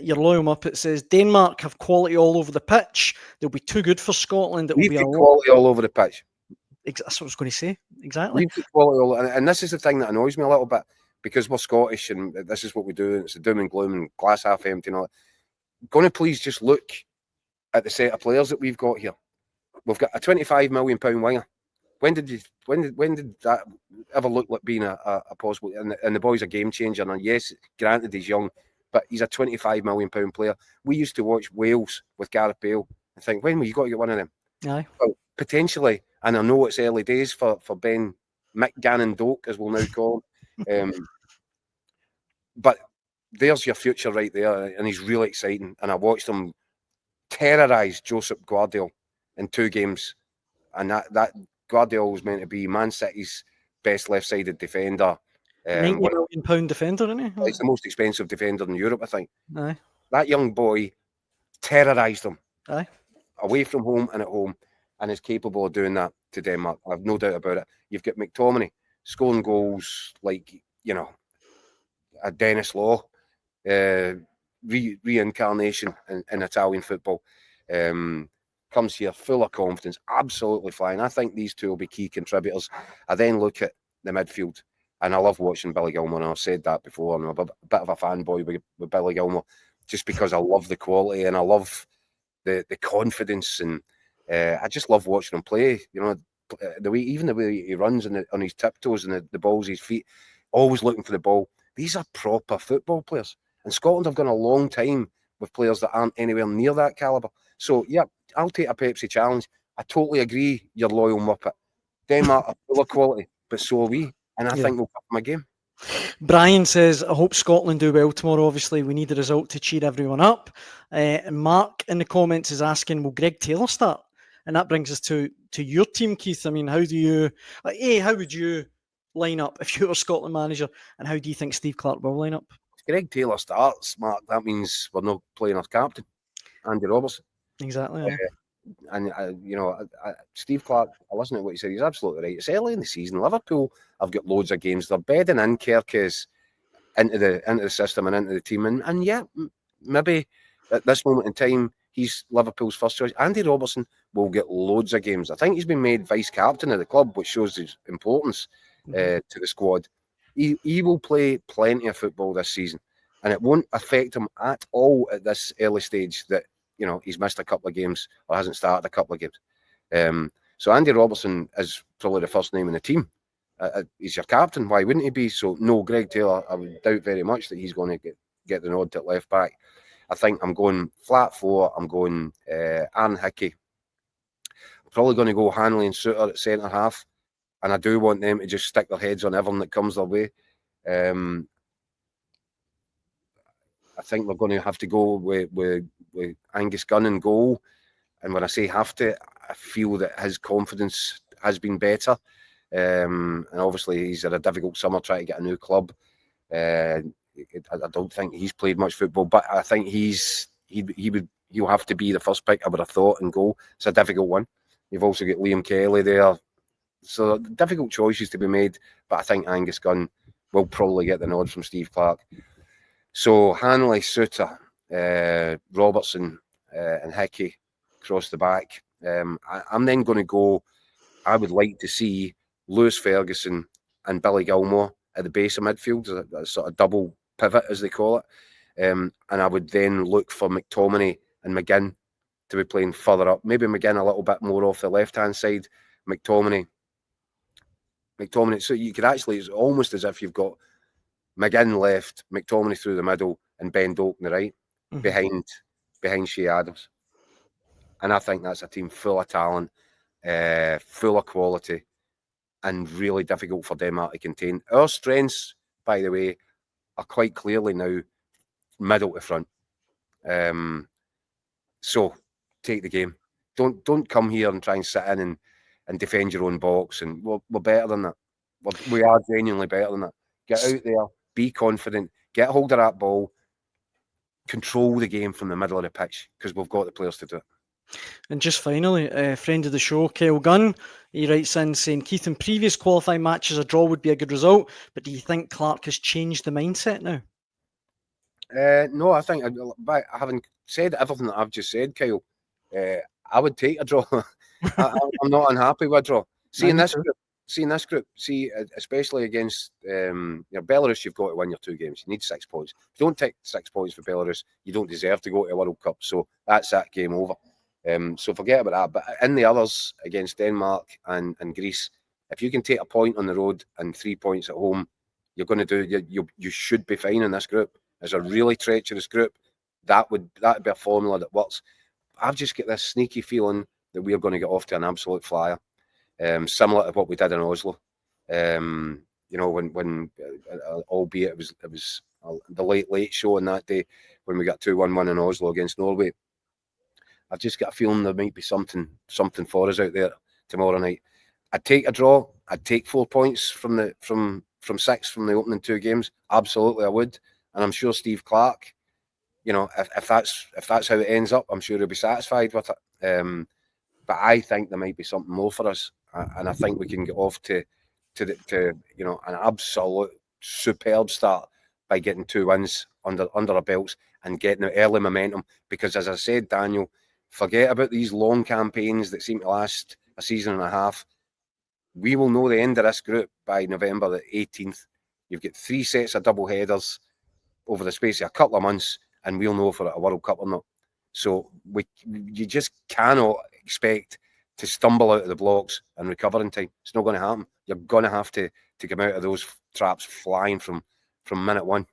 Your loyal Muppet says, Denmark have quality all over the pitch. They'll be too good for Scotland. We've got quality all over the pitch. That's what I was going to say. Exactly. We've got quality all, and this is the thing that annoys me a little bit, because we're Scottish and this is what we do. It's a doom and gloom and glass half empty and all that. Going to please just look at the set of players that we've got here. We've got a £25 million winger. When did that ever look like being a possible? And the boy's a game changer. And yes, granted he's young, but he's a £25 million player. We used to watch Wales with Gareth Bale and think, when were you got to get one of them? Aye. Well, potentially, and I know it's early days for Ben McGannon-Doak, as we'll now call him. But there's your future right there, and he's really exciting. And I watched him terrorise Josep Guardiola in 2 games, and that Guardiola was meant to be Man City's best left-sided defender. £90 million defender, isn't he? He's the most expensive defender in Europe, I think. Aye. That young boy terrorised them. Aye. Away from home and at home, and is capable of doing that to Denmark. I have no doubt about it. You've got McTominay scoring goals like, a Dennis Law reincarnation in Italian football. Comes here full of confidence, absolutely flying. I think these two will be key contributors. I then look at the midfield, and I love watching Billy Gilmour, and I've said that before. I'm a bit of a fanboy with Billy Gilmour, just because I love the quality and I love the confidence, and I just love watching him play. The way he runs on his tiptoes and the ball's his feet, always looking for the ball. These are proper football players, and Scotland have gone a long time with players that aren't anywhere near that calibre. So yeah, I'll take a Pepsi challenge. I totally agree, your loyal Muppet. Denmark are full of quality, but so are we, and I think we'll pick them a game. Brian says, I hope Scotland do well tomorrow. Obviously, we need a result to cheer everyone up. And Mark in the comments is asking, will Greg Taylor start? And that brings us to your team, Keith. I mean, how would you line up if you were Scotland manager? And how do you think Steve Clarke will line up? If Greg Taylor starts, Mark, that means we're not playing our captain, Andy Robertson. Exactly. Steve Clarke, I listen to what he said. He's absolutely right. It's early in the season. Liverpool have got loads of games. They're bedding in Kerkez into the system and into the team. And yeah, maybe at this moment in time, he's Liverpool's first choice. Andy Robertson will get loads of games. I think he's been made vice captain of the club, which shows his importance to the squad. He will play plenty of football this season, and it won't affect him at all at this early stage that he's missed a couple of games or hasn't started a couple of games. So Andy Robertson is probably the first name in the team. He's your captain. Why wouldn't he be? So no, Greg Taylor, I would doubt very much that he's going to get the nod at left back. I think I'm going flat 4. I'm going Aaron Hickey. I'm probably going to go Hanley and Suter at centre half, and I do want them to just stick their heads on everything that comes their way. I think we're going to have to go with Angus Gunn in goal. And when I say have to, I feel that his confidence has been better. And obviously he's had a difficult summer trying to get a new club. I don't think he's played much football, but I think he'll have to be the first pick, I would have thought, in goal. It's a difficult one. You've also got Liam Kelly there. So difficult choices to be made, but I think Angus Gunn will probably get the nod from Steve Clarke. So Hanley, Suter, Robertson and Hickey across the back. I'm then going to go, I would like to see Lewis Ferguson and Billy Gilmour at the base of midfield, a sort of double pivot as they call it. And I would then look for McTominay and McGinn to be playing further up. Maybe McGinn a little bit more off the left-hand side. McTominay. So you could actually, it's almost as if you've got McGinn left, McTominay through the middle, and Ben Doak on the right, behind Shea Adams. And I think that's a team full of talent, full of quality, and really difficult for Denmark to contain. Our strengths, by the way, are quite clearly now middle to front. So take the game. Don't come here and try and sit in and defend your own box. And we're better than that. We are genuinely better than that. Get out there, be confident, get hold of that ball, control the game from the middle of the pitch, because we've got the players to do it. And just finally, friend of the show, Kyle Gunn, he writes in saying, Keith, in previous qualifying matches, a draw would be a good result, but do you think Clarke has changed the mindset now? No, I think by having said everything that I've just said, Kyle, I would take a draw. I'm not unhappy with a draw. See Aye, in me this too. group, especially against Belarus, you've got to win your 2 games. You need 6 points. If you don't take 6 points for Belarus, you don't deserve to go to a World Cup. So that's that game over. So forget about that. But in the others, against Denmark and Greece, if you can take a point on the road and 3 points at home, you're going to do. You should be fine in this group. It's a really treacherous group. That'd be a formula that works. I've just got this sneaky feeling that we're going to get off to an absolute flyer, similar to what we did in Oslo. When albeit it was the late show on that day when we got 2-1 win in Oslo against Norway. I've just got a feeling there might be something for us out there tomorrow night. I'd take a draw. I'd take 4 points from 6 from the opening 2 games. Absolutely, I would. And I'm sure Steve Clarke, if that's how it ends up, I'm sure he'll be satisfied with it. But I think there might be something more for us, and I think we can get off to an absolute superb start by getting 2 wins under our belts and getting the early momentum. Because as I said, Daniel, forget about these long campaigns that seem to last a season and a half. We will know the end of this group by November the 18th. You've got 3 sets of double headers over the space of a couple of months, and we'll know if we're at a World Cup or not. So you just cannot expect to stumble out of the blocks and recover in time. It's not going to happen. You're going to have to come out of those traps flying from minute 1.